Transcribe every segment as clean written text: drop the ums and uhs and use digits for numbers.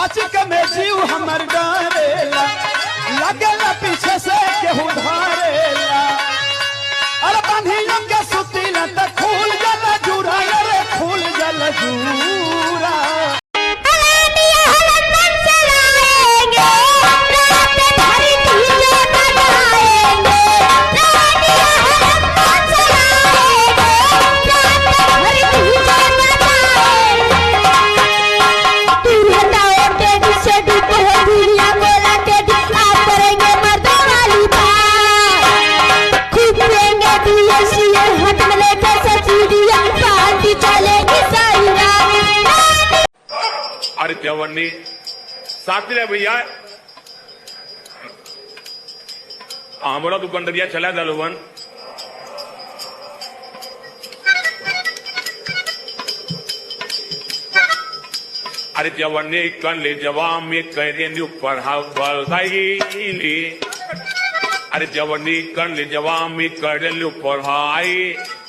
अचिक में जीव हमर डरेला लगेला पीछे से केहू धरेला अरे बंधियों के सुतीला त खूल जल जूरा रे खूल जल जूरा अरे त्यावरनी साथी भैया आंबोला दुकानदारिया चला दलवन अरे त्यावरनी कन ले जवाब में कह ऊपर हाल अरे त्यावरनी कन ले जवाब में कह ऊपर हाई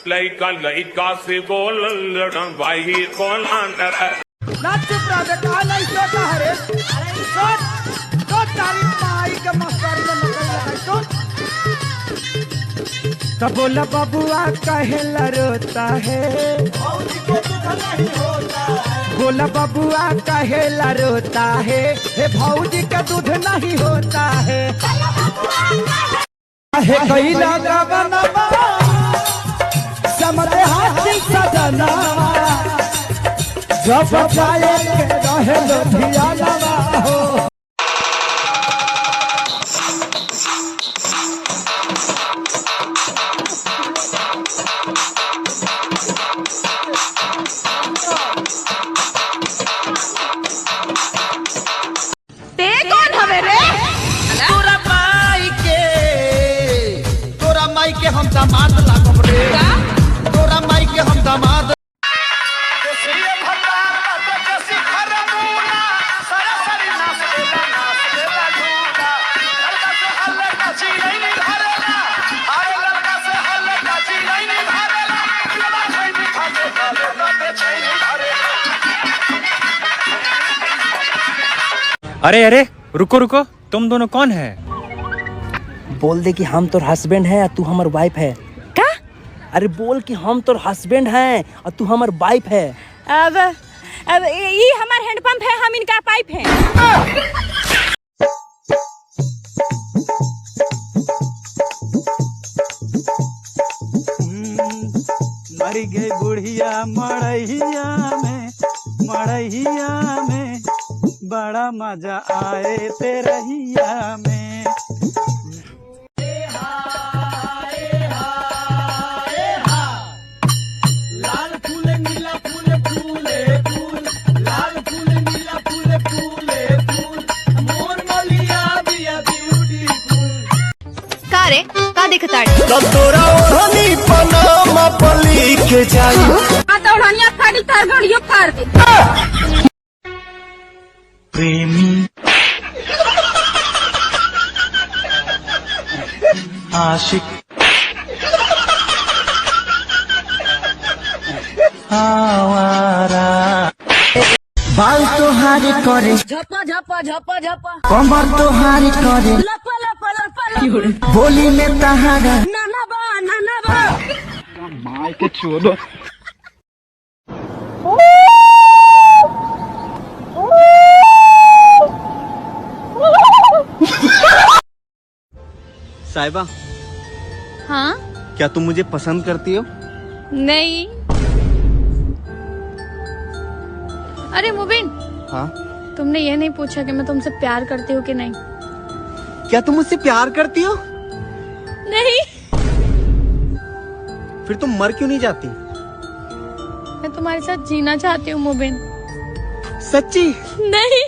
लई कल लई का से बोल भाई कौन अंदर ना चुप रह बेटा नहीं सोचा हरे अरे सोच तारीफ माई के मस्तारी में नकल लगाई सोच तब बोला बबुआ कहेला रोता है बोला बबुआ कहेला रोता है हे भौजी का दूध नहीं होता है हे कैला गबनवा समरे हाथ सजना जब जाए के रहे लुधियाना हो ते कौन हवे रे तोरा माई के हम दामाद लागब रे तोरा माई के हम दामाद अरे अरे रुको रुको, तुम दोनों कौन है? बोल दे कि हम तोर हस्बैंड है और तू हमार वाइफ है। का? अरे बोल कि हम तोर हस्बैंड है और तू हमार वाइफ है। अब ये हमार हैंडपंप है, हम इनका पाइप है। मरी गई बुढ़िया मड़ैया में बड़ा मजा आए तेरहिया में। लाल फूल नीला फूल फूले फूल, लाल फूल नीला फूल फूले फूल, मोर मलिया बिया ब्यूटीफुल। का रे का दिखताड़ी? तब तोरा ओढ़नी पनामा पली के जाई। आ तो ओढ़निया फाड़ी तार गड़ियो फाड़ दे। प्रेमी आशिक आवारा बाल तोहारी करे झपा झपा झपा झपा, कमर तोहारी करे लपा लपा लपा लपा, बोली में तहारा नाना बा माई के छोड़ो। साहिबा, हाँ? क्या तुम मुझे पसंद करती हो? नहीं। अरे मुबिन, हाँ? तुमने ये नहीं पूछा कि मैं तुमसे प्यार करती हूँ कि नहीं? क्या तुम मुझसे प्यार करती हो? नहीं। फिर तुम मर क्यों नहीं जाती? मैं तुम्हारे साथ जीना चाहती हूँ मुबिन। सच्ची? नहीं।